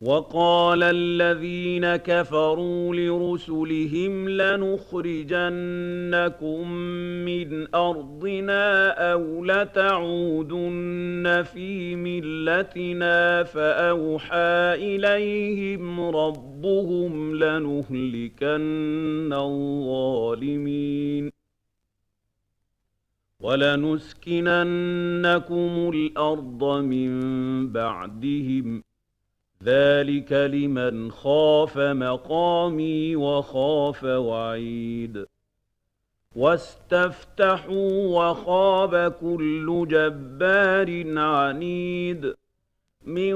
وَقَالَ الَّذِينَ كَفَرُوا لِرُسُلِهِمْ لَنُخْرِجَنَّكُم مِّنْ أَرْضِنَا أَوْ لَتَعُودُنَّ فِي مِلَّتِنَا فَأَوْحَىٰ إِلَيْهِمْ رَبُّهُمْ لَنُهْلِكَنَّ الظَّالِمِينَ وَلَنُسْكِنَنَّكُمُ الْأَرْضَ مِن بَعْدِهِمْ ۚ ذَٰلِكَ لِمَنْ خَافَ مَقَامِي وَخَافَ وَعِيدِ وَاسْتَفْتَحُوا وَخَابَ كُلُّ جَبَّارٍ عَنِيدٍ مِّن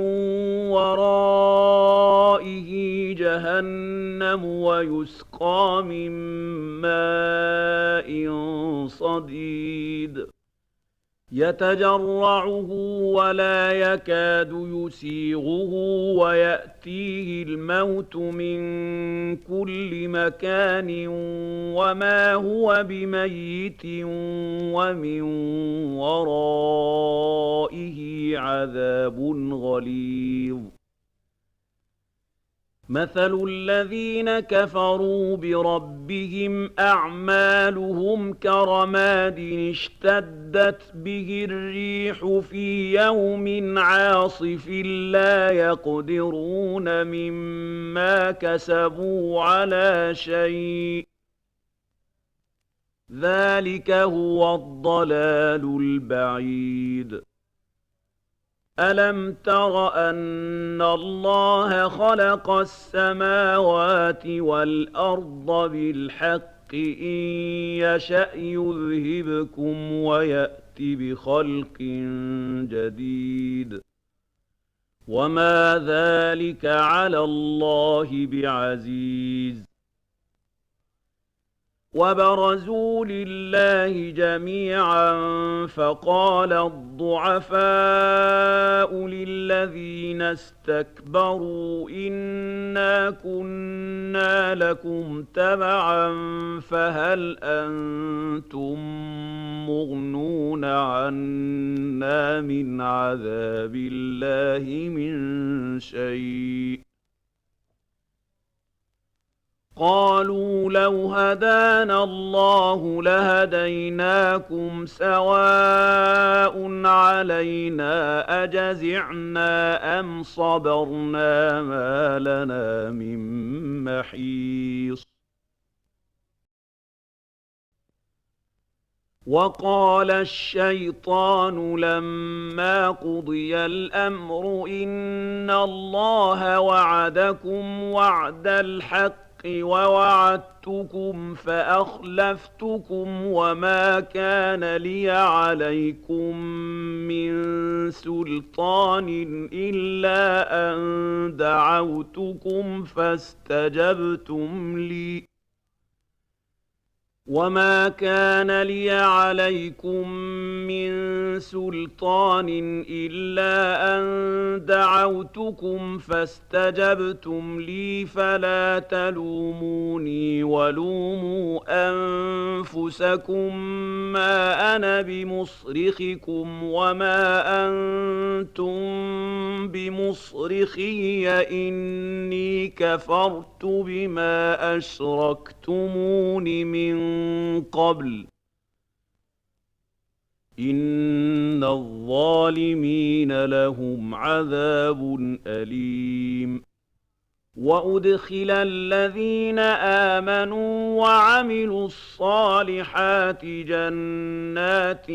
وَرَائِهِ جَهَنَّمُ وَيُسْقَىٰ مِن مَّاءٍ صَدِيدٍ يَتَجَرَّعُهُ وَلَا يَكَادُ يُسِيغُهُ وَيَأْتِيهِ الْمَوْتُ مِن كُلِّ مَكَانٍ وَمَا هُوَ بِمَيِّتٍ وَمِن وَرَائِهِ عَذَابٌ غَلِيظٌ مَثَلُ الَّذِينَ كَفَرُوا بِرَبِّهِمْ أَعْمَالُهُمْ كَرَمَادٍ اشْتَدَّتْ بِهِ الرِّيحُ فِي يَوْمٍ عَاصِفٍ لَّا يَقْدِرُونَ مِمَّا كَسَبُوا عَلَىٰ شَيْءٍ ۚ ذَٰلِكَ هُوَ الضَّلَالُ الْبَعِيدُ أَلَمْ تَرَ أَنَّ اللَّهَ خَلَقَ السَّمَاوَاتِ وَالْأَرْضَ بِالْحَقِّ ۚ إِن يَشَأْ يُذْهِبْكُمْ وَيَأْتِ بِخَلْقٍ جَدِيدٍ ۚ وَمَا ذَٰلِكَ عَلَى اللَّهِ بِعَزِيزٍ وَبَرَزُوا لِلَّهِ جَمِيعًا فَقَالَ الضُّعَفَاءُ لِلَّذِينَ اسْتَكْبَرُوا إِنَّا كُنَّا لَكُمْ تَبَعًا فَهَلْ أَنتُم مُّغْنُونَ عَنَّا مِنْ عَذَابِ اللَّهِ مِن شَيْءٍ ۚ قَالُوا لَوْ هَدَانَا اللَّهُ لَهَدَيْنَاكُمْ سَوَاءٌ عَلَيْنَا أَجَزِعْنَا أَمْ صَبَرْنَا مَا لَنَا مِن مَّحِيصٍ وَقَالَ الشَّيْطَانُ لَمَّا قُضِيَ الْأَمْرُ إِنَّ اللَّهَ وَعَدَكُمْ وَعْدَ الْحَقِّ وَوَعَدتُّكُمْ فَأَخْلَفْتُكُمْ وَمَا كَانَ لِيَ عَلَيْكُم مِّن سُلْطَانٍ إِلَّا أَن دَعَوْتُكُمْ فَاسْتَجَبْتُمْ لِي ۖ وَمَا كَانَ لِيَ عَلَيْكُم مِّن سُلْطَانٍ إِلَّا أَن دَعَوْتُكُمْ فَاسْتَجَبْتُمْ لِي ۖ فَلَا تَلُومُونِي وَلُومُوا أَنفُسَكُم ۖ مَّا أَنَا بِمُصْرِخِكُمْ وَمَا أَنتُم بِمُصْرِخِيَّ ۖ إِنِّي كَفَرْتُ بِمَا أَشْرَكْتُمُونِ مِن قَبْلُ ۗ إِنَّ الظَّالِمِينَ لَهُمْ عَذَابٌ أَلِيمٌ وَأُدْخِلَ الَّذِينَ آمَنُوا وَعَمِلُوا الصَّالِحَاتِ جَنَّاتٍ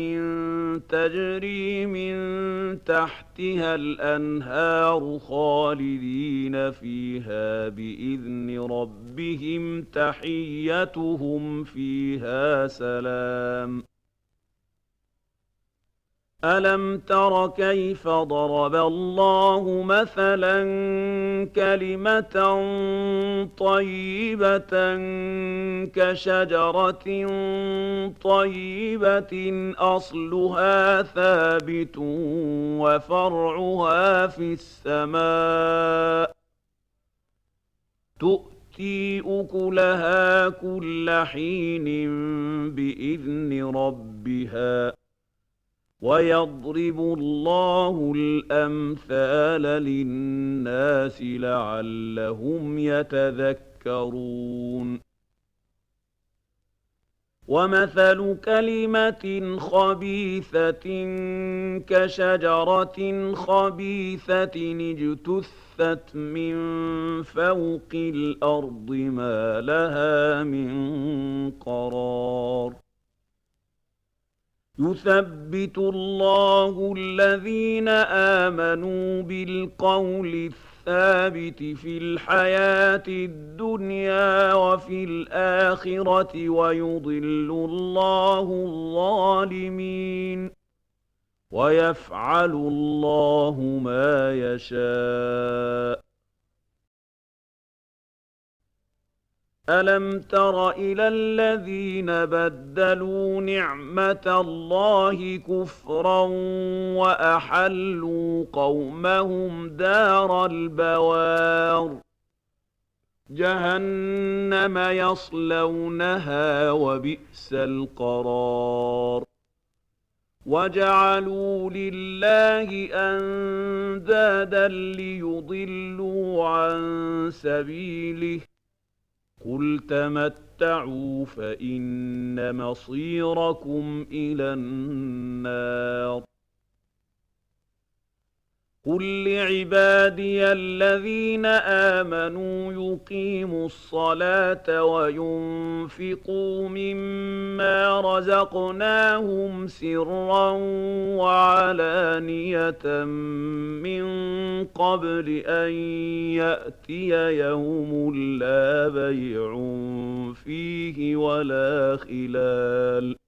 تَجْرِي مِن تَحْتِهَا الْأَنْهَارُ خَالِدِينَ فِيهَا بِإِذْنِ رَبِّهِمْ تَحِيَّتُهُمْ فِيهَا سَلَامٌ أَلَمْ تَرَ كَيْفَ ضَرَبَ اللَّهُ مَثَلًا كَلِمَةً طَيِّبَةً كَشَجَرَةٍ طَيِّبَةٍ أَصْلُهَا ثَابِتٌ وَفَرْعُهَا فِي السَّمَاءِ تُؤْتِي أُكُلَهَا كُلَّ حِينٍ بِإِذْنِ رَبِّهَا ويضرب الله الأمثال للناس لعلهم يتذكرون ومثل كلمة خبيثة كشجرة خبيثة اجتثت من فوق الأرض ما لها من قرار يثبت الله الذين آمنوا بالقول الثابت في الحياة الدنيا وفي الآخرة ويضل الله الظالمين ويفعل الله ما يشاء ألم تر إلى الذين بدلوا نعمة الله كفرا وأحلوا قومهم دار البوار جهنم يصلونها وبئس القرار وجعلوا لله أندادا ليضلوا عن سبيله قل تمتعوا فإن مصيركم إلى النار قل لعبادي الذين آمنوا يقيموا الصلاة وينفقوا مما رزقناهم سرا وعلانية من قبل أن يأتي يوم لا بيع فيه ولا خلال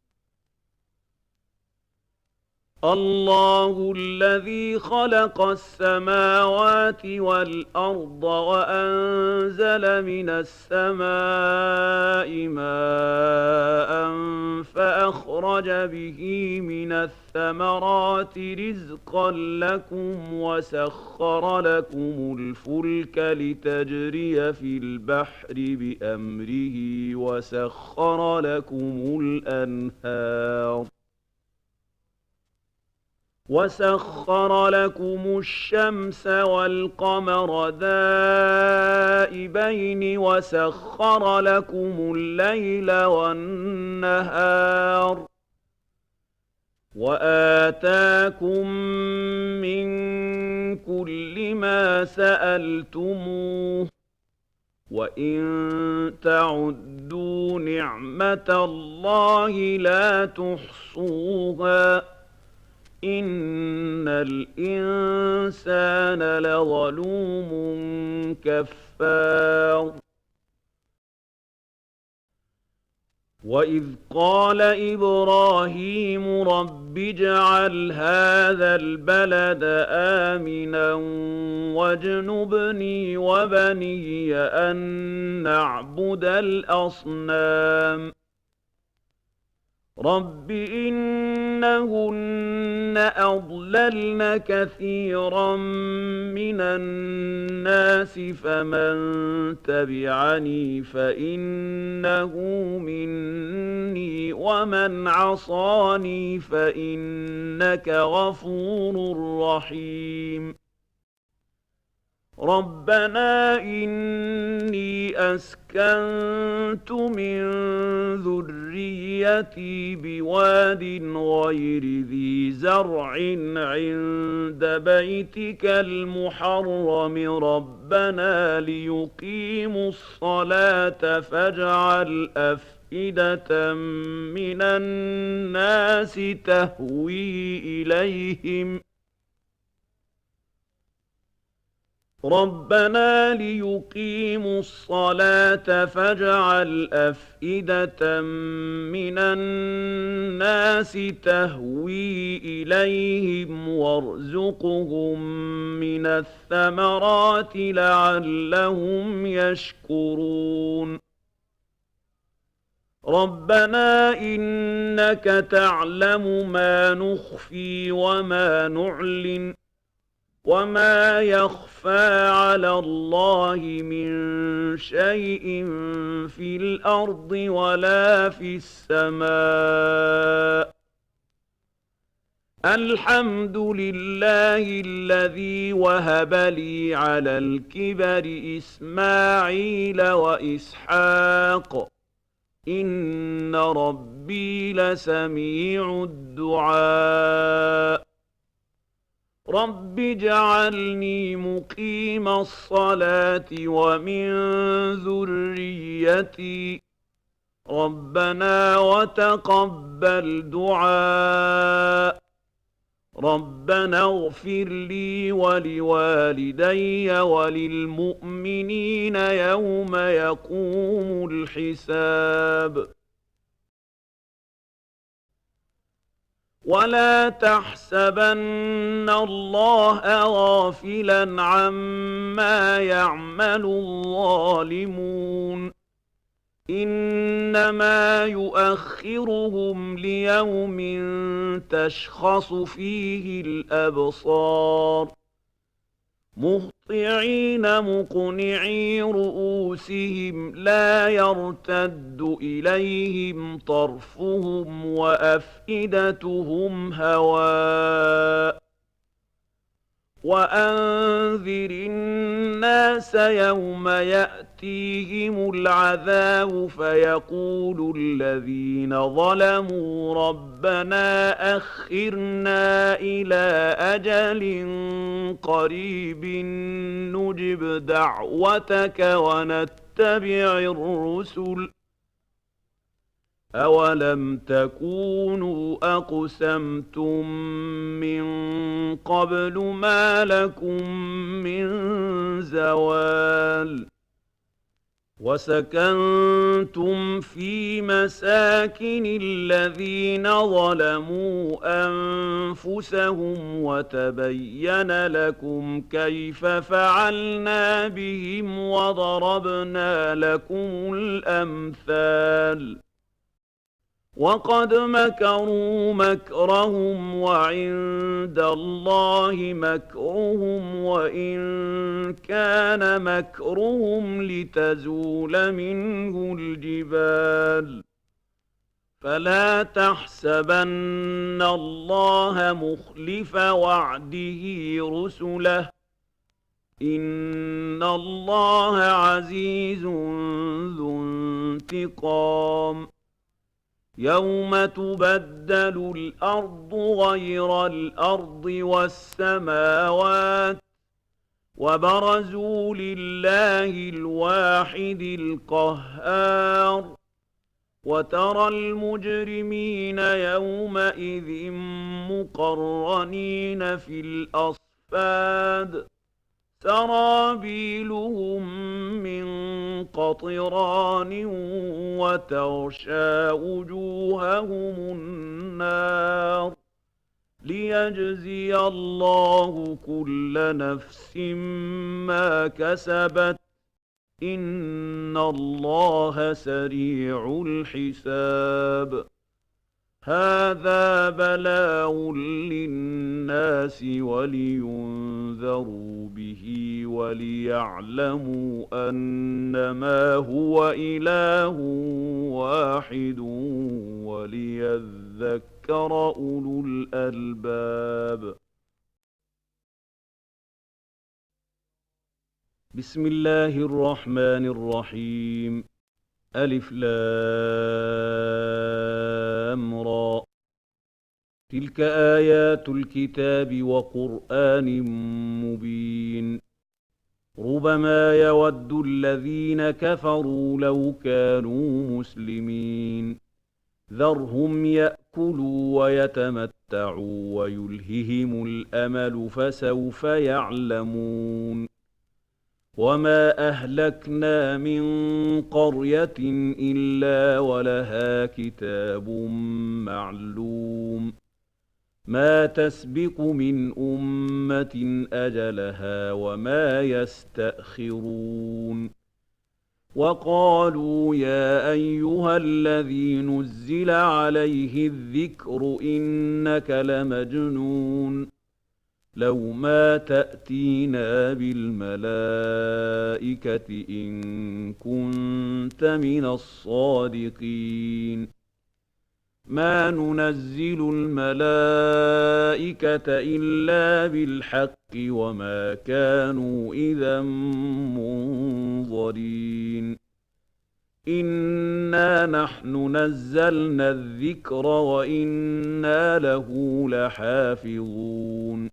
الله الذي خلق السماوات والأرض وأنزل من السماء ماء فأخرج به من الثمرات رزقا لكم وسخر لكم الفلك لتجري في البحر بأمره وسخر لكم الأنهار وسخر لكم الشمس والقمر دائبين وسخر لكم الليل والنهار وآتاكم من كل ما سألتموه وإن تعدوا نعمة الله لا تحصوها إن الإنسان لظلوم كفار وإذ قال إبراهيم رب اجعل هذا البلد آمنا واجنبني وبني أن نعبد الأصنام رب إنهن أضللن كثيرا من الناس فمن تبعني فإنه مني ومن عصاني فإنك غفور رحيم ربنا إني أسكنت من ذريتي بواد غير ذي زرع عند بيتك المحرم ربنا ليقيموا الصلاة فاجعل أفئدة من الناس تهوي إليهم ربنا ليقيموا الصلاة فاجعل أفئدة من الناس تهوي إليهم وارزقهم من الثمرات لعلهم يشكرون ربنا إنك تعلم ما نخفي وما نعلن وما يخفى على الله من شيء في الأرض ولا في السماء الحمد لله الذي وهب لي على الكبر إسماعيل وإسحاق إن ربي لسميع الدعاء رب اجعلني مقيم الصلاة ومن ذريتي ربنا وتقبل دعاء ربنا اغفر لي ولوالدي وللمؤمنين يوم يقوم الحساب ولا تحسبن الله غافلا عما يعمل الظالمون إنما يؤخرهم ليوم تشخص فيه الأبصار مهطعين مقنعي رؤوسهم لا يرتد إليهم طرفهم وأفئدتهم هواء وأنذر الناس يوم يأتيهم العذاب فيقول الذين ظلموا ربنا أخرنا إلى أجل قريب نجب دعوتك ونتبع الرسل أولم تكونوا أقسمتم من قبل ما لكم من زوال وسكنتم في مساكن الذين ظلموا أنفسهم وتبين لكم كيف فعلنا بهم وضربنا لكم الأمثال وقد مكروا مكرهم وعند الله مكرهم وإن كان مكرهم لتزول منه الجبال فلا تحسبن الله مخلف وعده رسله إن الله عزيز ذو انتقام يوم تبدل الأرض غير الأرض والسماوات وبرزوا لله الواحد القهار وترى المجرمين يومئذ مقرنين في الأصفاد سرابيلهم من قطران وتغشى وجوههم النار ليجزي الله كل نفس ما كسبت إن الله سريع الحساب هذا بلاغ للناس ولينذروا به وليعلموا أنما هو إله واحد وليذكر أولو الألباب بسم الله الرحمن الرحيم ألف لام را تلك آيات الكتاب وقرآن مبين ربما يود الذين كفروا لو كانوا مسلمين ذرهم يأكلوا ويتمتعوا ويلههم الأمل فسوف يعلمون وما أهلكنا من قرية إلا ولها كتاب معلوم ما تسبق من أمة أجلها وما يستأخرون وقالوا يا أيها الذي نزل عليه الذكر إنك لمجنون لو ما تأتينا بالملائكة إن كنت من الصادقين ما ننزل الملائكة إلا بالحق وما كانوا إذا منظرين إنا نحن نزلنا الذكر وإنا له لحافظون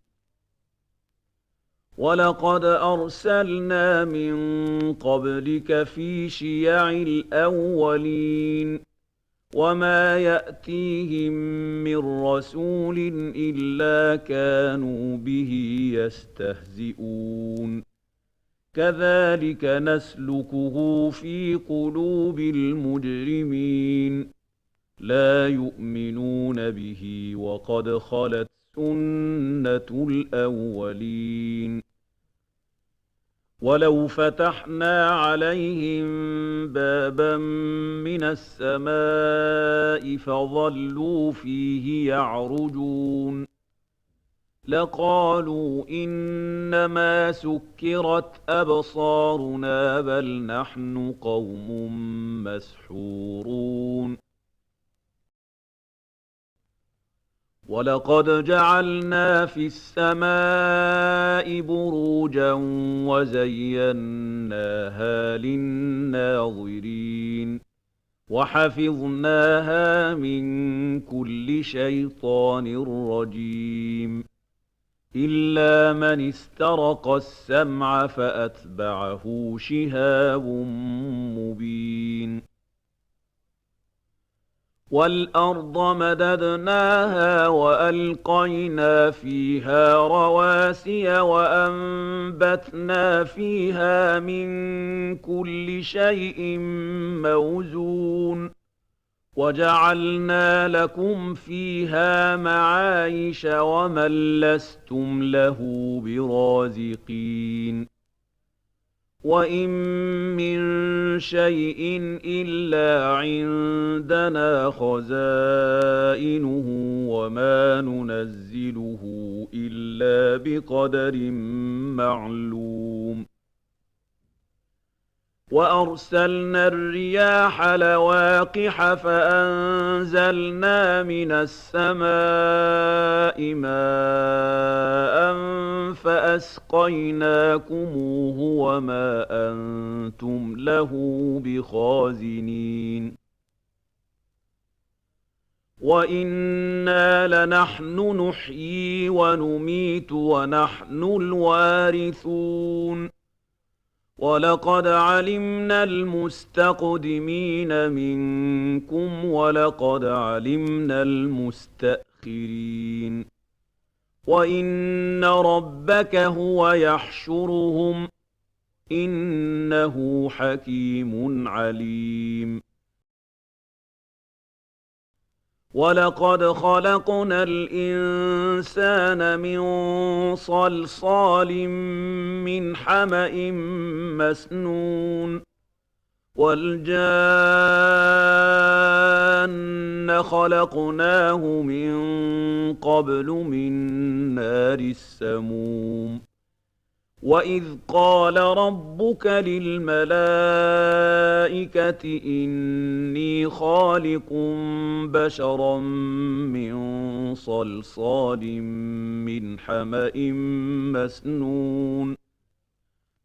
ولقد أرسلنا من قبلك في شيع الأولين وما يأتيهم من رسول إلا كانوا به يستهزئون كذلك نسلكه في قلوب المجرمين لا يؤمنون به وقد خلت سنة الأولين ولو فتحنا عليهم بابا من السماء فظلوا فيه يعرجون لقالوا إنما سكرت أبصارنا بل نحن قوم مسحورون ولقد جعلنا في السماء بروجا وزيناها للناظرين وحفظناها من كل شيطان رجيم إلا من استرق السمع فأتبعه شهاب مبين والأرض مددناها وألقينا فيها رواسي وأنبتنا فيها من كل شيء موزون وجعلنا لكم فيها معايش ومن لستم له برازقين وإن من شيء إلا عندنا خزائنه وما ننزله إلا بقدر معلوم وأرسلنا الرياح لواقح فأنزلنا من السماء ماء فأسقيناكموه وما أنتم له بخازنين وإنا لنحن نحيي ونميت ونحن الوارثون ولقد علمنا المستقدمين منكم ولقد علمنا المستأخرين وإن ربك هو يحشرهم إنه حكيم عليم ولقد خلقنا الإنسان من صلصال من حمأ مسنون والجان خلقناه من قبل من نار السموم وإذ قال ربك للملائكة إني خالق بشرا من صلصال من حمأ مسنون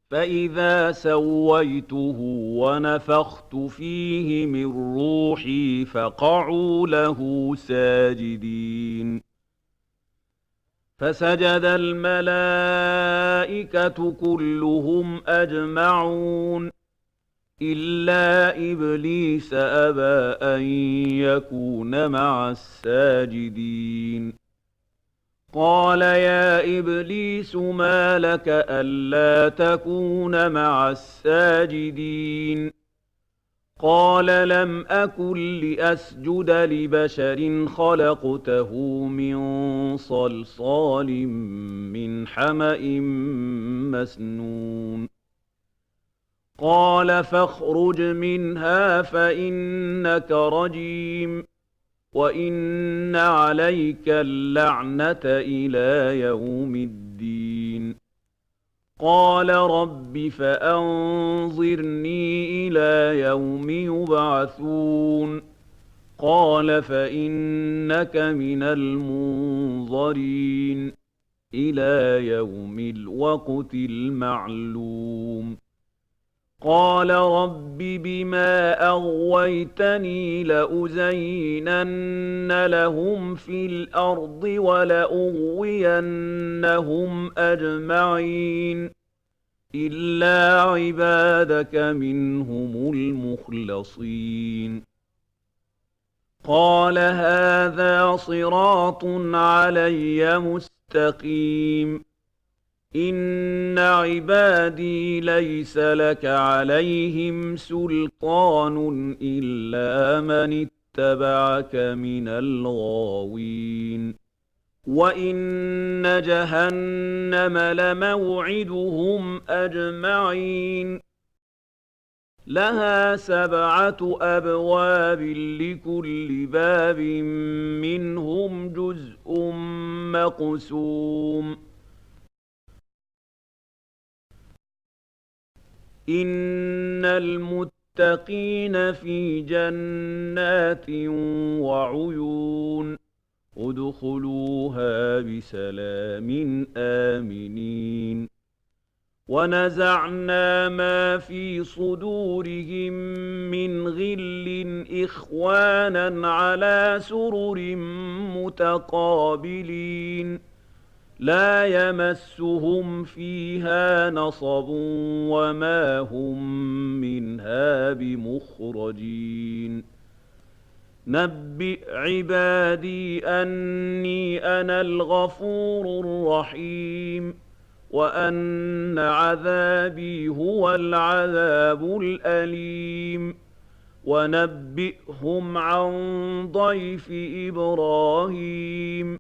فإذا سويته ونفخت فيه من روحي فقعوا له ساجدين فسجد الملائكة كلهم أجمعون إلا إبليس أبى أن يكون مع الساجدين قال يا إبليس ما لك ألا تكون مع الساجدين قال لم أكن لأسجد لبشر خلقته من صلصال من حمأ مسنون قال فاخرج منها فإنك رجيم وإن عليك اللعنة إلى يوم الدين قال رب فأنظرني إلى يوم يبعثون قال فإنك من المنظرين إلى يوم الوقت المعلوم قال رب بما أغويتني لأزينن لهم في الأرض ولأغوينهم أجمعين إلا عبادك منهم المخلصين قال هذا صراط علي مستقيم إن عبادي ليس لك عليهم سلطان إلا من اتبعك من الغاوين وإن جهنم لموعدهم أجمعين لها 7 أبواب لكل باب منهم جزء مقسوم إن المتقين في جنات وعيون ادخلوها بسلام آمنين ونزعنا ما في صدورهم من غل إخوانا على سرر متقابلين لا يمسهم فيها نصب وما هم منها بمخرجين نبئ عبادي أني أنا الغفور الرحيم وأن عذابي هو العذاب الأليم ونبئهم عن ضيف إبراهيم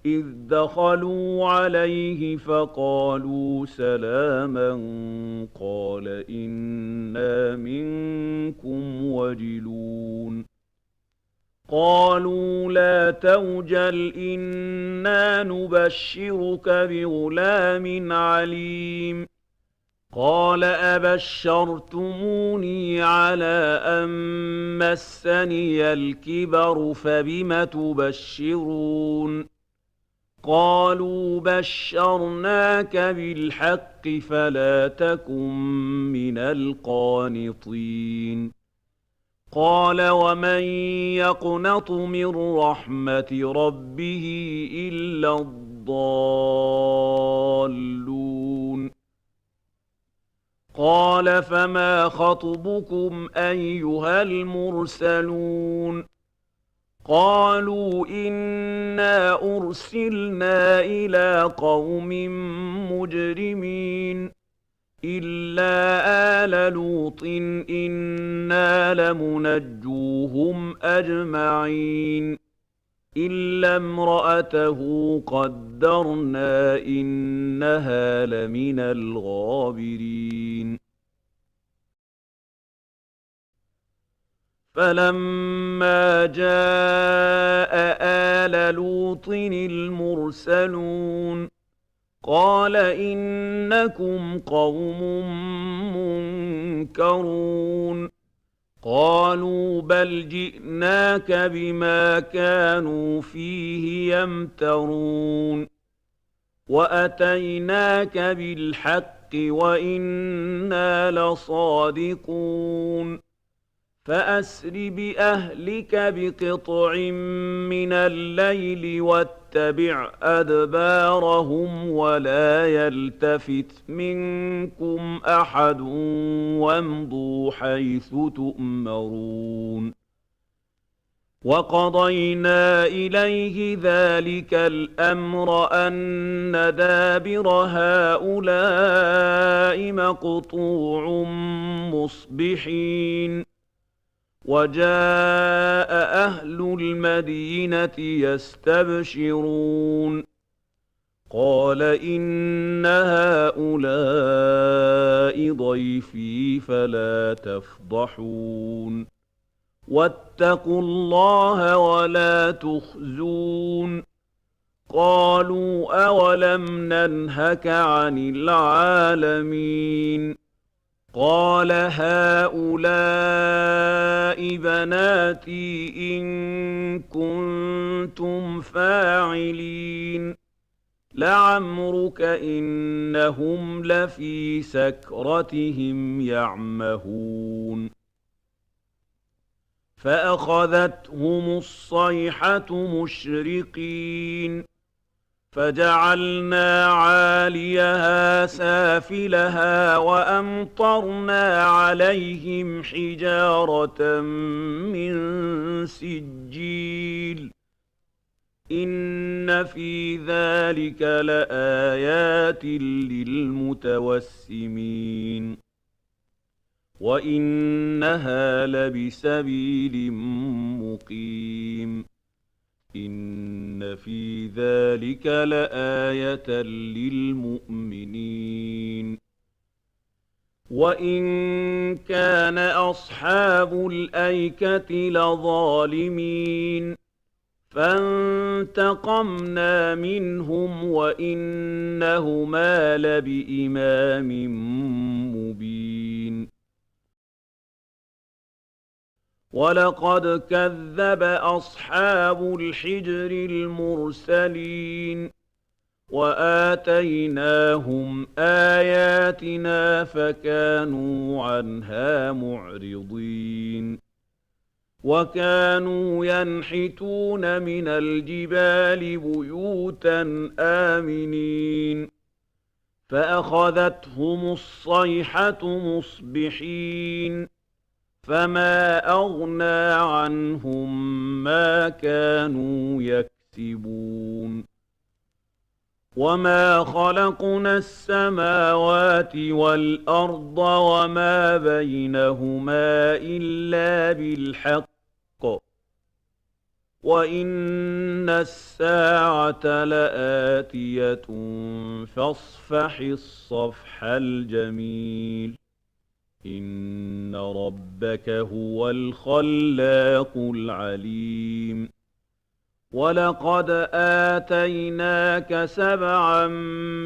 إذ دخلوا عليه فقالوا سلاما قال إنا منكم وجلون قالوا لا توجل إنا نبشرك بغلام عليم قال أبشرتموني على أن مسني الكبر فبم تبشرون قالوا بشرناك بالحق فلا تكن من القانطين قال ومن يقنط من رحمة ربه إلا الضالون قال فما خطبكم أيها المرسلون قالوا إنا أرسلنا إلى قوم مجرمين إلا آل لوط إنا لمنجوهم أجمعين إلا امرأته قدرنا إنها لمن الغابرين فلما جاء آل لوط المرسلون قال إنكم قوم منكرون قالوا بل جئناك بما كانوا فيه يمترون وأتيناك بالحق وإنا لصادقون فأسر بأهلك بقطع من الليل واتبع أدبارهم ولا يلتفت منكم أحد وامضوا حيث تؤمرون وقضينا إليه ذلك الأمر أن دابر هؤلاء مقطوع مصبحين وجاء أهل المدينة يستبشرون قال إن هؤلاء ضيفي فلا تفضحون واتقوا الله ولا تخزون قالوا أولم ننهك عن العالمين قال هؤلاء بناتي إن كنتم فاعلين لعمرك إنهم لفي سكرتهم يعمهون فأخذتهم الصيحة مشرقين فجعلنا عاليها سافلها وأمطرنا عليهم حجارة من سجيل إن في ذلك لآيات للمتوسمين وإنها لبسبيل مقيم إن في ذلك لآية للمؤمنين وإن كان أصحاب الأيكة لظالمين فانتقمنا منهم وإنهما لبإمام مبين ولقد كذب أصحاب الحجر المرسلين وآتيناهم آياتنا فكانوا عنها معرضين وكانوا ينحتون من الجبال بيوتا آمنين فأخذتهم الصيحة مصبحين فما أغنى عنهم ما كانوا يكسبون وما خلقنا السماوات والأرض وما بينهما إلا بالحق وإن الساعة لآتية فاصفح الصفح الجميل إن ربك هو الخلاق العليم ولقد آتيناك 7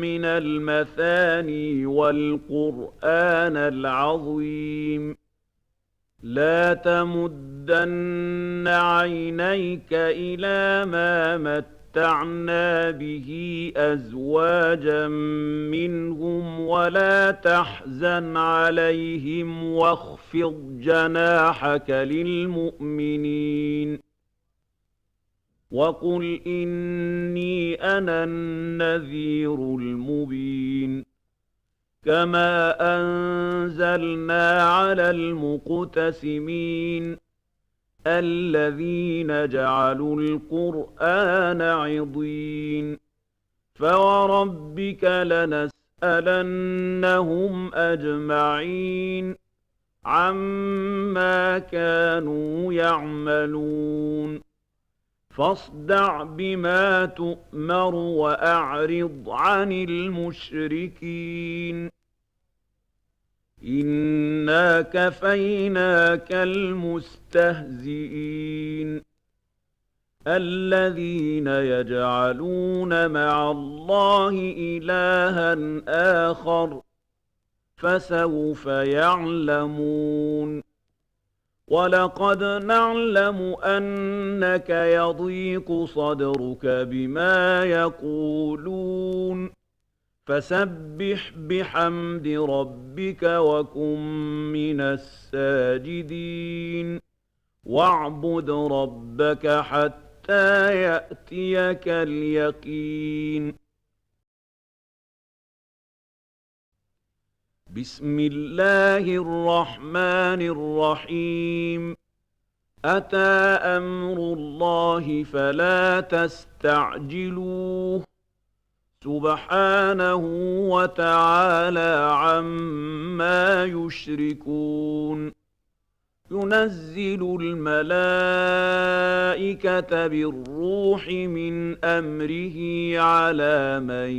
من المثاني والقرآن العظيم لا تمدن عينيك إلى ما متعنا به أزواجا منهم ولا تحزن عليهم واخفض جناحك للمؤمنين وقل إني أنا النذير المبين كما أنزلنا على المقتسمين الذين جعلوا القرآن عضين فوربك لنسألنهم أجمعين عما كانوا يعملون فاصدع بما تؤمر وأعرض عن المشركين إنا كفيناك المستهزئين الذين يجعلون مع الله إلها آخر فسوف يعلمون ولقد نعلم أنك يضيق صدرك بما يقولون فسبح بحمد ربك وكن من الساجدين واعبد ربك حتى يأتيك اليقين بسم الله الرحمن الرحيم أتى أمر الله فلا تستعجلوه سبحانه وتعالى عما يشركون ينزل الملائكة بالروح من أمره على من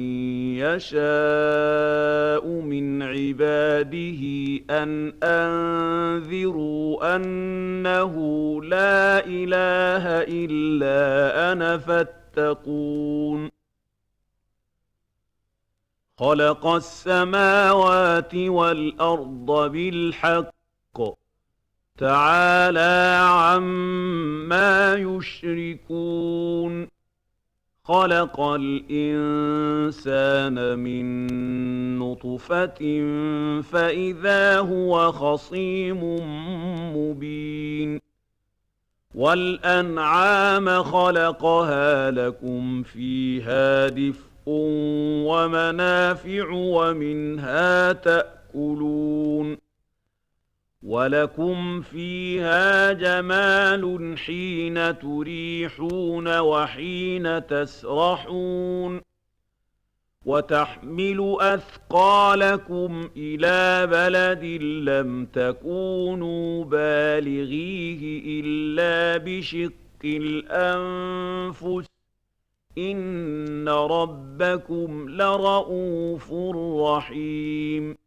يشاء من عباده أن أنذروا أنه لا إله إلا أنا فاتقون خلق السماوات والأرض بالحق تعالى عما يشركون خلق الإنسان من نطفة فإذا هو خصيم مبين والأنعام خلقها لكم فيها دفء ومنافع ومنها تأكلون ولكم فيها جمال حين تريحون وحين تسرحون وتحمل أثقالكم إلى بلد لم تكونوا بالغيه إلا بشق الأنفس إن ربكم لرءوف رحيم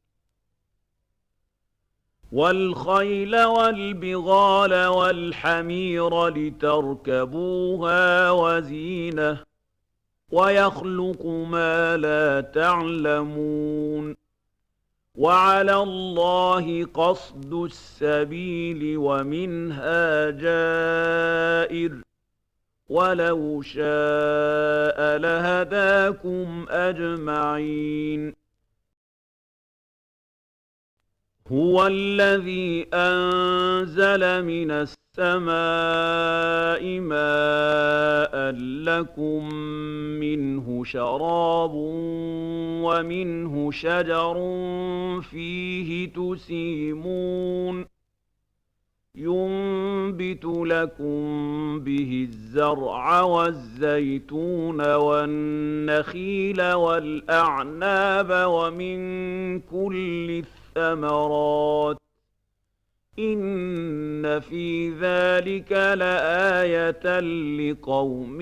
والخيل والبغال والحمير لتركبوها وزينة ويخلق ما لا تعلمون وعلى الله قصد السبيل ومنها جائر ولو شاء لهداكم أجمعين هو الذي أنزل من السماء ماء لكم منه شراب ومنه شجر فيه تسيمون ينبت لكم به الزرع والزيتون والنخيل والأعناب ومن كل الثمرات إن في ذلك لآية لقوم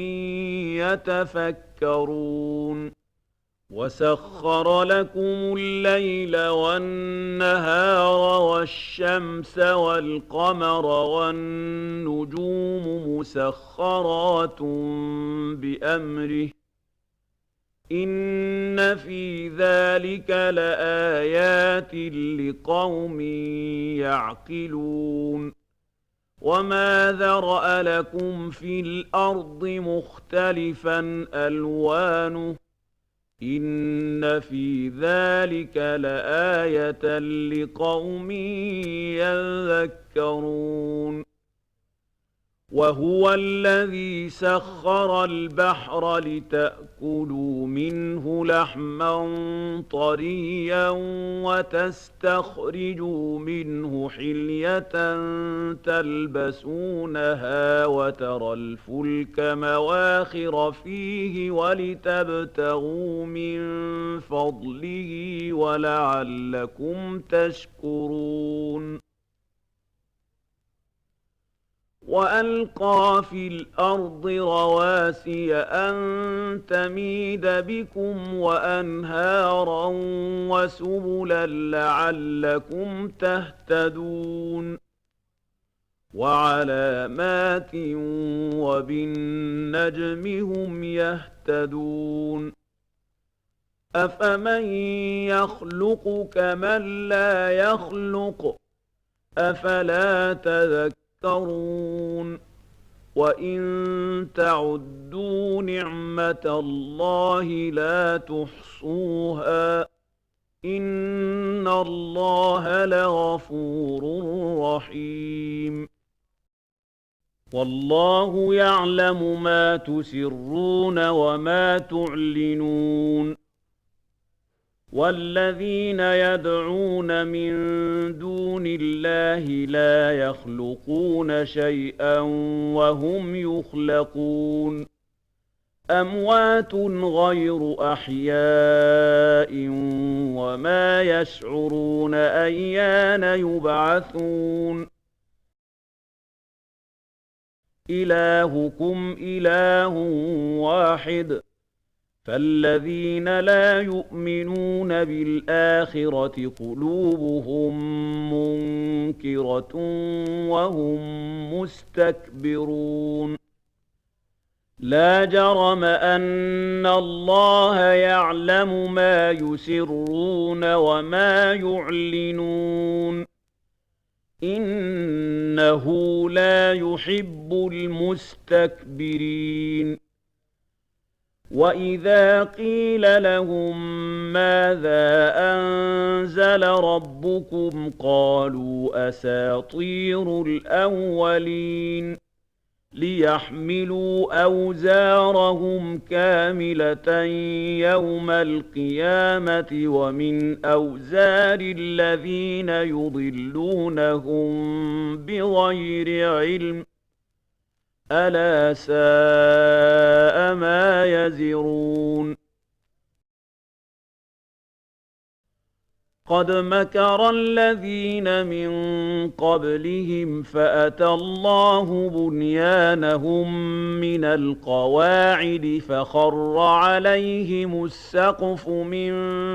يتفكرون وسخر لكم الليل والنهار والشمس والقمر والنجوم مسخرات بأمره إن في ذلك لآيات لقوم يعقلون وما ذرأ لكم في الأرض مختلفا ألوانه إن في ذلك لآية لقوم يذكرون وهو الذي سخر البحر لتأكلوا منه لحما طريا وتستخرجوا منه حلية تلبسونها وترى الفلك مواخر فيه ولتبتغوا من فضله ولعلكم تشكرون وألقى في الأرض رواسي أن تميد بكم وأنهارا وسبلا لعلكم تهتدون وعلامات وبالنجم هم يهتدون أفمن يخلق كمن لا يخلق أفلا تذكرون وإن تعدوا نعمة الله لا تحصوها إن الله لغفور رحيم والله يعلم ما تسرون وما تعلنون والذين يدعون من دون الله لا يخلقون شيئا وهم يخلقون أموات غير أحياء وما يشعرون أيان يبعثون إلهكم إله واحد فالذين لا يؤمنون بالآخرة قلوبهم منكرة وهم مستكبرون لا جرم أن الله يعلم ما يسرون وما يعلنون إنه لا يحب المستكبرين وإذا قيل لهم ماذا أنزل ربكم قالوا أساطير الأولين ليحملوا أوزارهم كاملة يوم القيامة ومن أوزار الذين يضلونهم بغير علم ألا ساء ما يزرون قد مكر الذين من قبلهم فأتى الله بنيانهم من القواعد فخر عليهم السقف من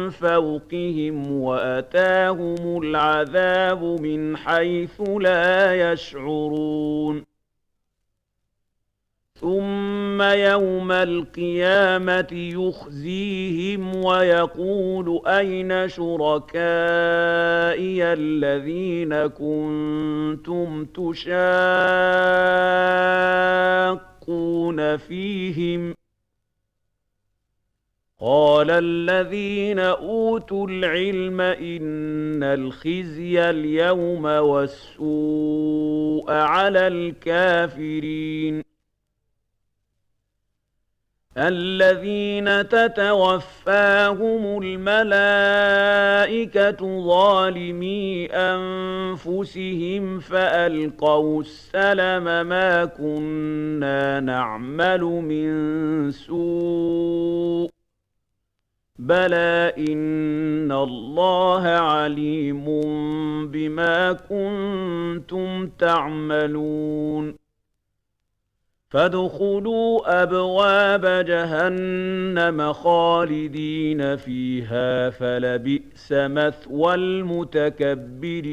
فوقهم وأتاهم العذاب من حيث لا يشعرون ثم يوم القيامة يخزيهم ويقول أين شركائي الذين كنتم تشاقون فيهم قال الذين أوتوا العلم إن الخزي اليوم والسوء على الكافرين الذين تتوفاهم الملائكة ظالمي أنفسهم فألقوا السلم ما كنا نعمل من سوء بلى إن الله عليم بما كنتم تعملون فادخلوا أبواب جهنم خالدين فيها فلبئس مثوى المتكبرين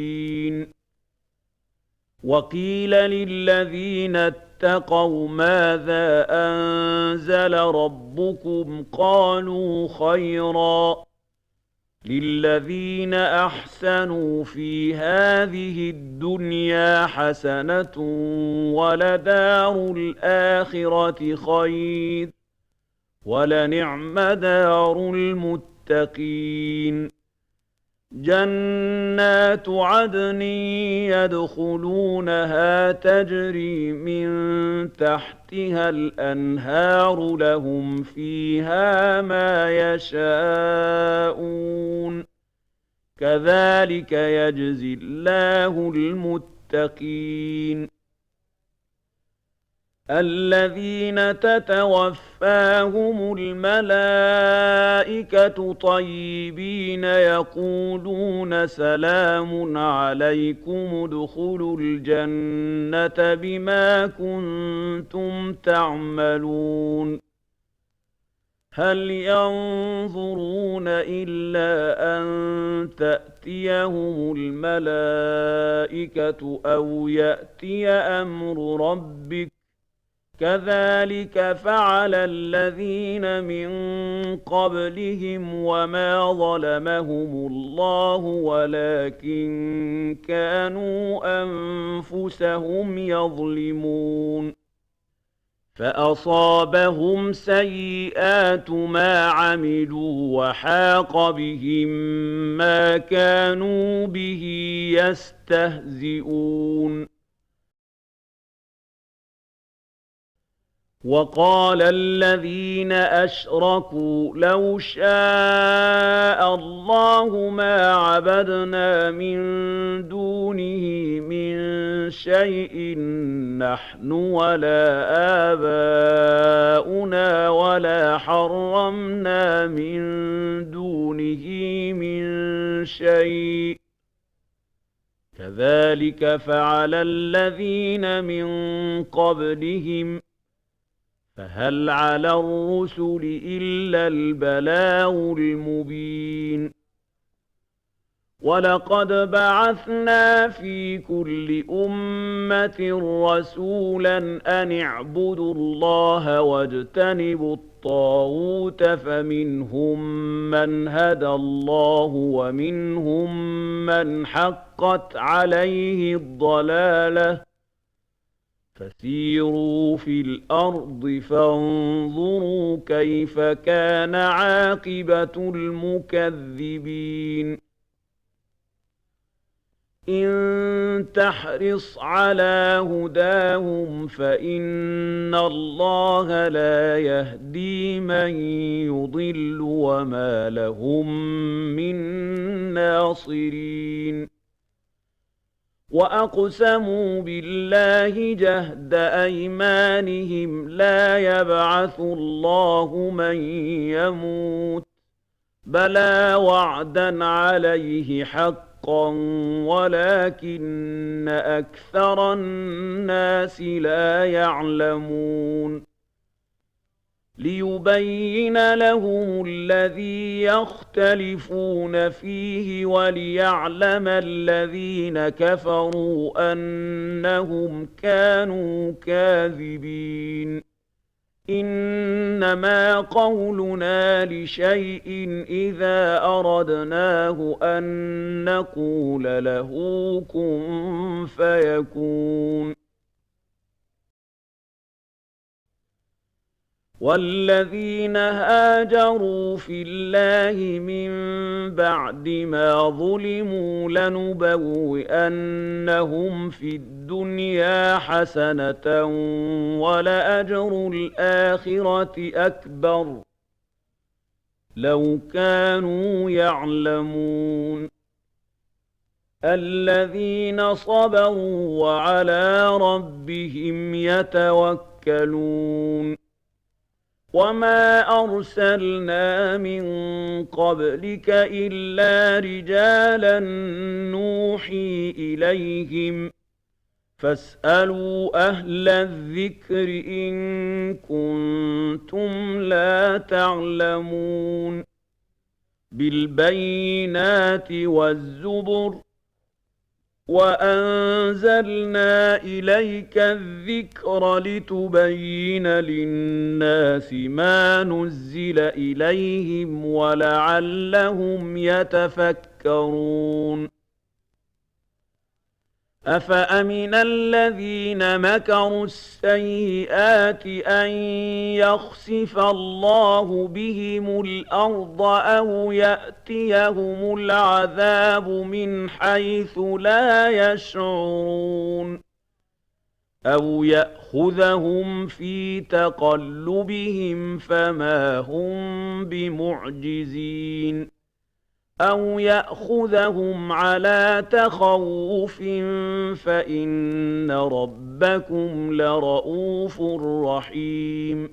وقيل للذين اتقوا ماذا أنزل ربكم قالوا خيرا للذين أحسنوا في هذه الدنيا حسنة ولدار الآخرة خير ولنعم دار المتقين جنات عدن يدخلونها تجري من تحتها الأنهار لهم فيها ما يشاءون كذلك يجزي الله المتقين الذين تتوفاهم الملائكة طيبين يقولون سلام عليكم ادخلوا الجنة بما كنتم تعملون هل ينظرون إلا أن تأتيهم الملائكة أو يأتي أمر ربك كذلك فعل الذين من قبلهم وما ظلمهم الله ولكن كانوا أنفسهم يظلمون فأصابهم سيئات ما عملوا وحاق بهم ما كانوا به يستهزئون وقال الذين أشركوا لو شاء الله ما عبدنا من دونه من شيء نحن ولا آباؤنا ولا حرمنا من دونه من شيء كذلك فعل الذين من قبلهم فهل على الرسل إلا البلاغ المبين وَلَقَدْ بَعَثْنَا فِي كُلِّ أُمَّةٍ رَّسُولًا أَنِ اعْبُدُوا اللَّهَ وَاجْتَنِبُوا الطَّاغُوتَ فَمِنْهُم مَّنْ هَدَى اللَّهُ وَمِنْهُم مَّنْ حَقَّتْ عَلَيْهِ الضَّلَالَةُ ۚ فَسِيرُوا فِي الْأَرْضِ فَانظُرُوا كَيْفَ كَانَ عَاقِبَةُ الْمُكَذِّبِينَ إِن تَحْرِصْ عَلَىٰ هُدَاهُمْ فَإِنَّ اللَّهَ لَا يَهْدِي مَن يُضِلُّ وَمَا لَهُم مِّن نَّاصِرِينَ وَأَقْسَمُوا بِاللَّهِ جَهْدَ أَيْمَانِهِمْ لَا يَبْعَثُ اللَّهُ مَن يَمُوتُ ۚ بَلَىٰ وَعْدًا عَلَيْهِ حَقًّا وَلَٰكِنَّ أَكْثَرَ النَّاسِ لَا يَعْلَمُونَ لِيُبَيِّنَ لَهُمُ الَّذِي يَخْتَلِفُونَ فِيهِ وَلِيَعْلَمَ الَّذِينَ كَفَرُوا أَنَّهُمْ كَانُوا كَاذِبِينَ إِنَّمَا قَوْلُنَا لِشَيْءٍ إِذَا أَرَدْنَاهُ أَن نَّقُولَ لَهُ كُن فَيَكُونُ وَالَّذِينَ هَاجَرُوا فِي اللَّهِ مِن بَعْدِ مَا ظُلِمُوا لَنُبَوِّئَنَّهُمْ فِي الدُّنْيَا حَسَنَةً ۖ وَلَأَجْرُ الْآخِرَةِ أَكْبَرُ ۚ لَوْ كَانُوا يَعْلَمُونَ الَّذِينَ صَبَرُوا وَعَلَىٰ رَبِّهِمْ يَتَوَكَّلُونَ وَمَا أَرْسَلْنَا مِن قَبْلِكَ إِلَّا رِجَالًا نُّوحِي إِلَيْهِمْ ۖ فَاسْأَلُوا أَهْلَ الذِّكْرِ إِن كُنتُمْ لَا تَعْلَمُونَ بِالْبَيِّنَاتِ وَالزُّبُرِ وَأَنزَلْنَا إِلَيْكَ الذِّكْرَ لِتُبَيِّنَ لِلنَّاسِ مَا نُزِّلَ إِلَيْهِمْ وَلَعَلَّهُمْ يَتَفَكَّرُونَ أَفَأَمِنَ الَّذِينَ مَكَرُوا السَّيِّئَاتِ أَن يَخْسِفَ اللَّهُ بِهِمُ الْأَرْضَ أَوْ يَأْتِيَهُمُ الْعَذَابُ مِنْ حَيْثُ لَا يَشْعُرُونَ أَوْ يَأْخُذَهُمْ فِي تَقَلُّبِهِمْ فَمَا هُم بِمُعْجِزِينَ أَوْ يَأْخُذَهُمْ عَلَىٰ تَخَوُّفٍ فَإِنَّ رَبَّكُمْ لَرَءُوفٌ رَّحِيمٌ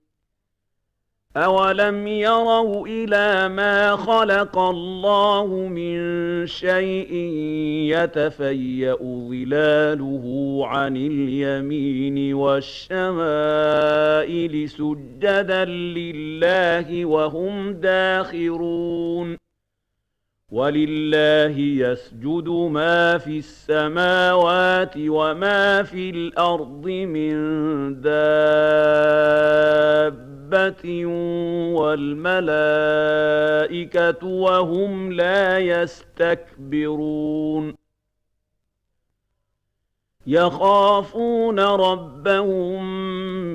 أَوَلَمْ يَرَوْا إِلَىٰ مَا خَلَقَ اللَّهُ مِن شَيْءٍ يَتَفَيَّأُ ظِلَالُهُ عَنِ الْيَمِينِ وَالشَّمَائِلِ سُجَّدًا لِّلَّهِ وَهُمْ دَاخِرُونَ وَلِلَّهِ يَسْجُدُ مَا فِي السَّمَاوَاتِ وَمَا فِي الْأَرْضِ مِن دَابَّةٍ وَالْمَلَائِكَةُ وَهُمْ لَا يَسْتَكْبِرُونَ يَخَافُونَ رَبَّهُم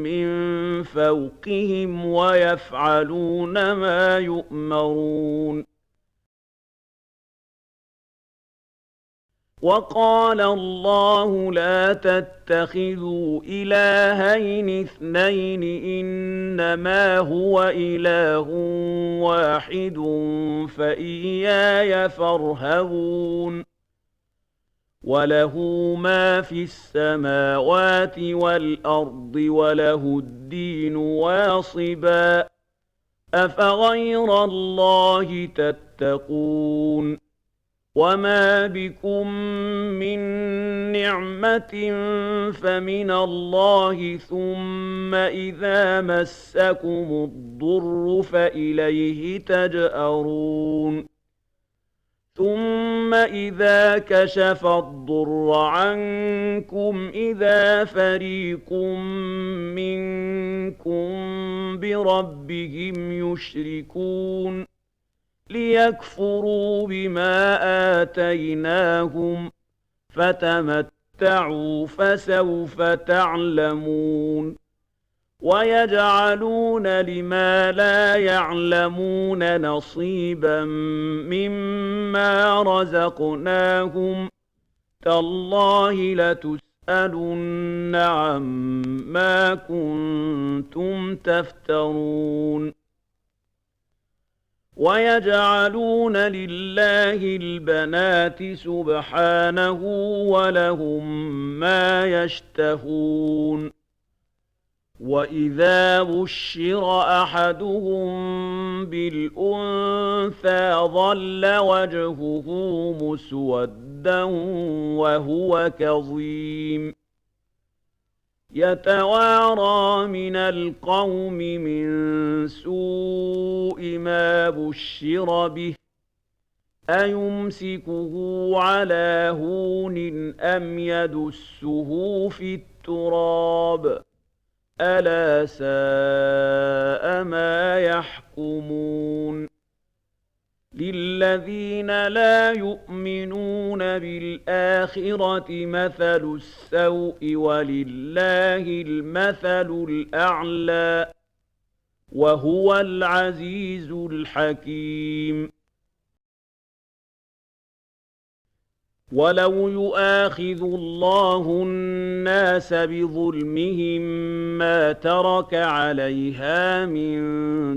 مِّن فَوْقِهِمْ وَيَفْعَلُونَ مَا يُؤْمَرُونَ وَقَالَ اللَّهُ لَا تَتَّخِذُوا إِلَٰهَيْنِ اثْنَيْنِ إِنَّمَا هُوَ إِلَٰهٌ وَاحِدٌ فَإِيَّايَ فَارْهَبُونِ وَلَهُ مَا فِي السَّمَاوَاتِ وَالْأَرْضِ وَلَهُ الدِّينُ وَاصِبًا أَفَغَيْرَ اللَّهِ تَتَّقُونَ وَمَا بِكُم مِّن نِّعْمَةٍ فَمِنَ اللَّهِ ثُمَّ إِذَا مَسَّكُمُ الضُّرُّ فَإِلَيْهِ تَجْأَرُونَ ثُمَّ ثم إذا كشف الضر عنكم إذا فريق منكم بربهم يشركون ليكفروا بما آتيناهم فتمتعوا فسوف تعلمون ويجعلون لما لا يعلمون نصيبا مما رزقناهم تالله لتسألن عما كنتم تفترون ويجعلون لله البنات سبحانه ولهم ما يشتهون وإذا بشر أحدهم بالأنثى ظل وجهه مسودا وهو كظيم يتوارى من القوم من سوء ما بشر به أيمسكه على هون أم يدسه في التراب ألا ساء ما يحكمون للذين لا يؤمنون بالآخرة مثل السوء ولله المثل الأعلى وهو العزيز الحكيم ولو يؤاخذ الله الناس بظلمهم ما ترك عليها من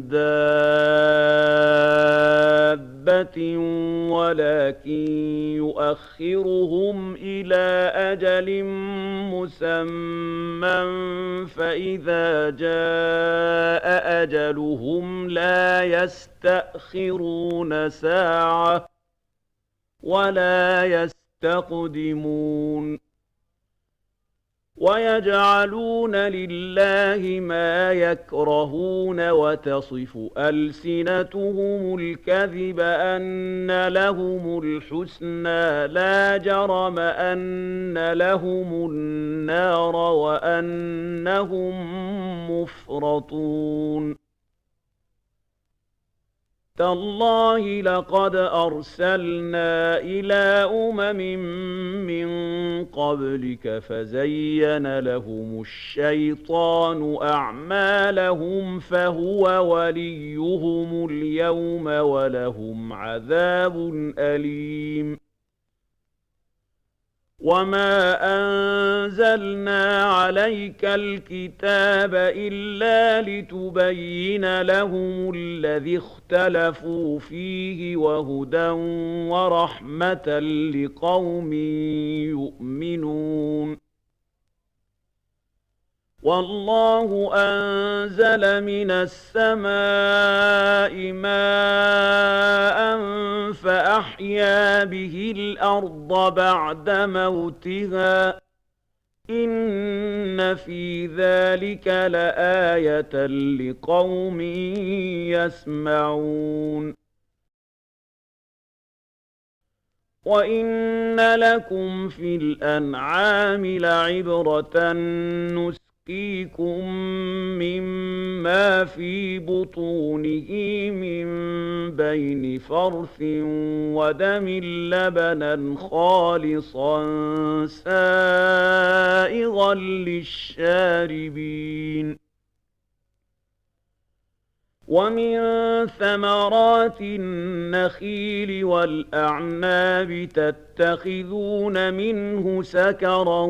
دابة ولكن يؤخرهم إلى أجل مسمى فإذا جاء أجلهم لا يستأخرون ساعة ولا يستقدمون ويجعلون لله ما يكرهون وتصف ألسنتهم الكذب أن لهم الحسنى لا جرم أن لهم النار وأنهم مفرطون تالله لقد أرسلنا إلى من قبلك فزين لهم الشيطان أعمالهم فهو وليهم اليوم ولهم عذاب أليم وما أنزلنا عليك الكتاب إلا لتبين لهم الذي اختلفوا فيه وهدى ورحمة لقوم يؤمنون والله أنزل من السماء ماء فأحيا به الأرض بعد موتها إن في ذلك لآية لقوم يسمعون وإن لكم في الأنعام لعبرة نسقيكم مما في بطونه من بين فرث ودم لبنا خالصا سائغا للشاربين ومن ثمرات النخيل والأعناب تتخذون منه سكرا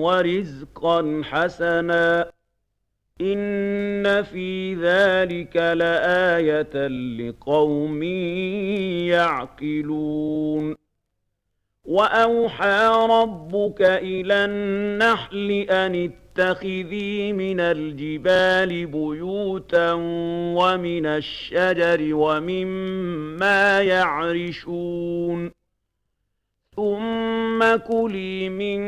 ورزقا حسنا إن في ذلك لآية لقوم يعقلون وأوحى ربك إلى النحل أن اتخذي من الجبال بيوتا ومن الشجر ومما يعرشون ثم كلي من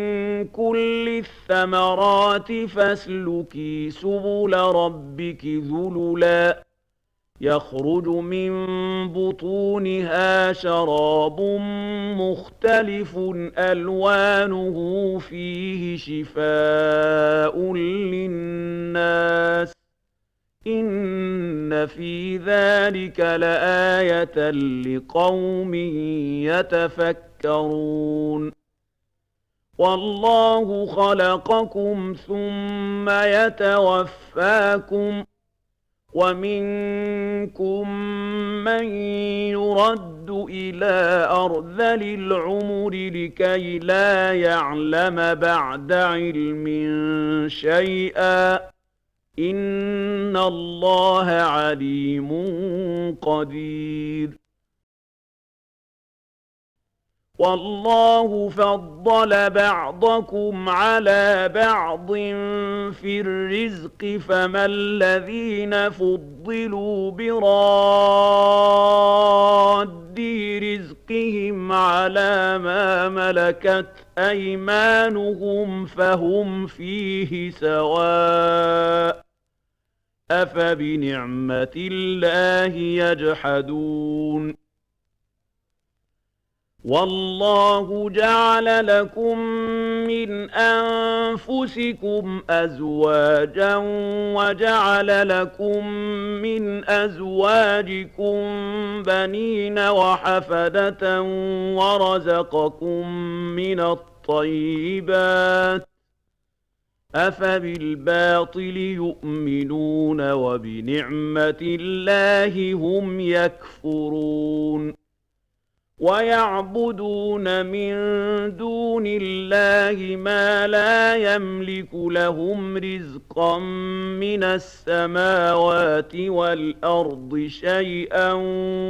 كل الثمرات فاسلكي سبل ربك ذللا يخرج من بطونها شراب مختلف ألوانه فيه شفاء للناس إن في ذلك لآية لقوم يتفكرون والله خلقكم ثم يتوفاكم ومنكم من يرد إلى أرذل العمر لكي لا يعلم بعد علم شيئا إن الله عليم قدير والله فضل بعضكم على بعض في الرزق فما الذين فضلوا براد رزقهم على ما ملكت أيمانهم فهم فيه سواء أفبنعمة الله يجحدون والله جعل لكم من أنفسكم أزواجا وجعل لكم من أزواجكم بنين وحفدة ورزقكم من الطيبات أفبالباطل يؤمنون وبنعمة الله هم يكفرون ويعبدون من دون الله ما لا يملك لهم رزقا من السماوات والأرض شيئا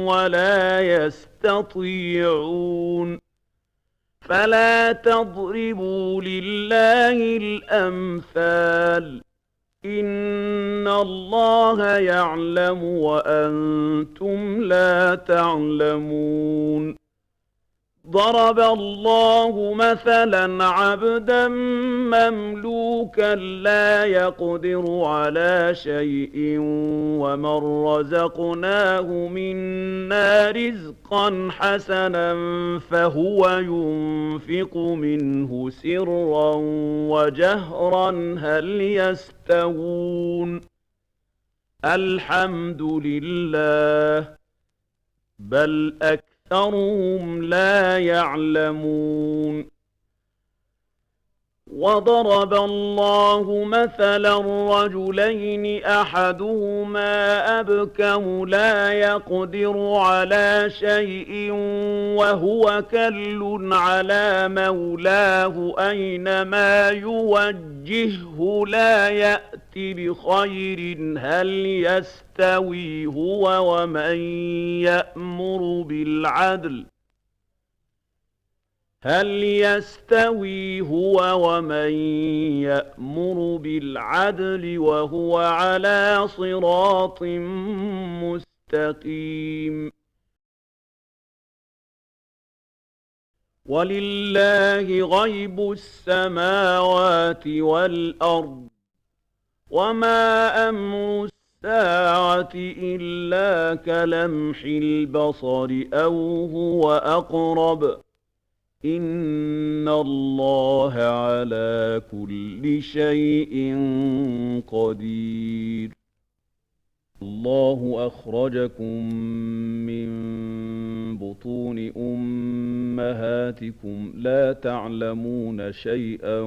ولا يستطيعون فلا تضربوا لله الأمثال إن الله يعلم وأنتم لا تعلمون ضرب الله مثلا عبدا مملوكا لا يقدر على شيء ومن رزقناه منا رزقا حسنا فهو ينفق منه سرا وجهرا هل يستوون الحمد لله بل أكثرهم لا يعلمون وضرب الله مثلا رجلين أحدهما أبكم لا يقدر على شيء وهو كل على مولاه أينما يوجهه لا يأتي بخير هل يستوي هو ومن يأمر بالعدل هل يستوي هو ومن يأمر بالعدل وهو على صراط مستقيم ولله غيب السماوات والأرض وما أمر الساعة إلا كلمح البصر أو هو أقرب إن الله على كل شيء قدير الله أخرجكم من بطون أمهاتكم لا تعلمون شيئا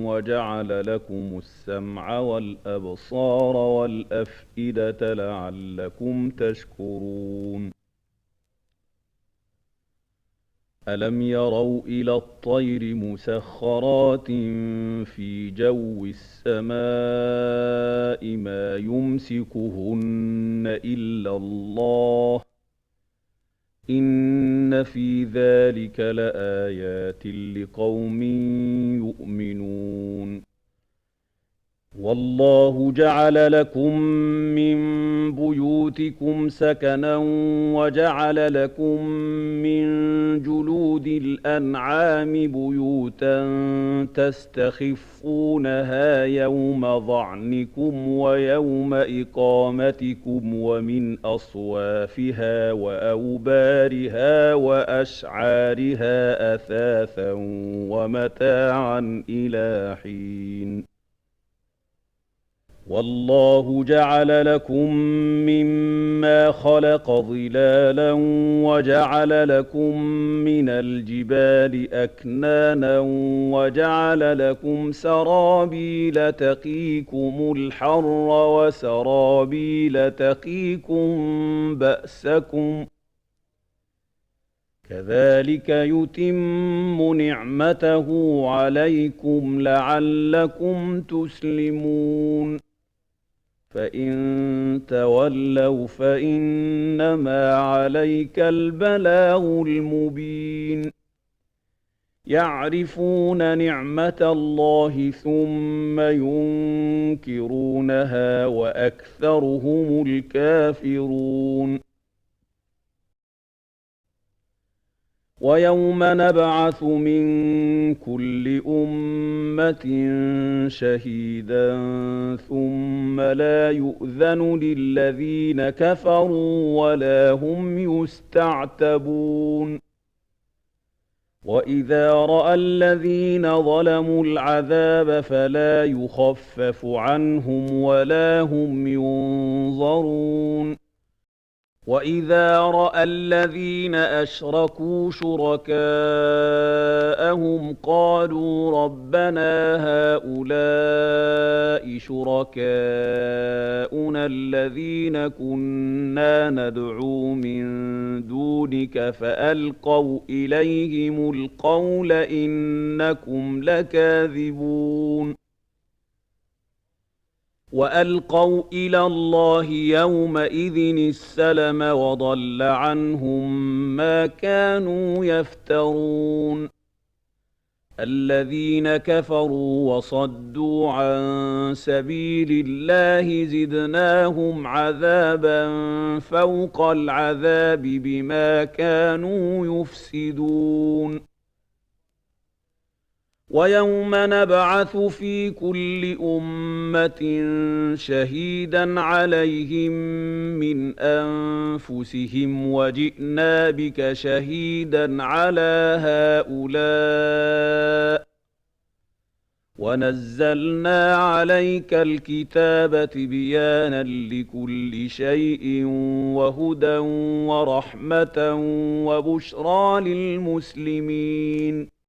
وجعل لكم السمع والأبصار والأفئدة لعلكم تشكرون ألم يروا إلى الطير مسخرات في جو السماء ما يمسكهن إلا الله إن في ذلك لآيات لقوم يؤمنون والله جعل لكم من بيوتكم سكنا وجعل لكم من جلود جلود الأنعام بيوتا تستخفونها يوم ظعنكم ويوم إقامتكم ومن أصوافها وأوبارها وأشعارها أثاثا ومتاعا إلى حين والله جعل لكم مما خلق ظلالا وجعل لكم من الجبال أكنانا وجعل لكم سرابيل تقيكم الحر وسرابيل تقيكم بأسكم كذلك يتم نعمته عليكم لعلكم تسلمون فإن تولوا فإنما عليك البلاغ المبين يعرفون نعمة الله ثم ينكرونها وأكثرهم الكافرون ويوم نبعث من كل أمة شهيدا ثم لا يؤذن للذين كفروا ولا هم يستعتبون وإذا رأى الذين ظلموا العذاب فلا يخفف عنهم ولا هم ينظرون وإذا رأى الذين أشركوا شركاءهم قالوا ربنا هؤلاء شركاؤنا الذين كنا ندعو من دونك فألقوا إليهم القول إنكم لكاذبون وألقوا إلى الله يومئذ السلم وضل عنهم ما كانوا يفترون الذين كفروا وصدوا عن سبيل الله زدناهم عذابا فوق العذاب بما كانوا يفسدون ويوم نبعث في كل أمة شهيدا عليهم من أنفسهم وجئنا بك شهيدا على هؤلاء ونزلنا عليك الكتاب تبيانا لكل شيء وهدى ورحمة وبشرى للمسلمين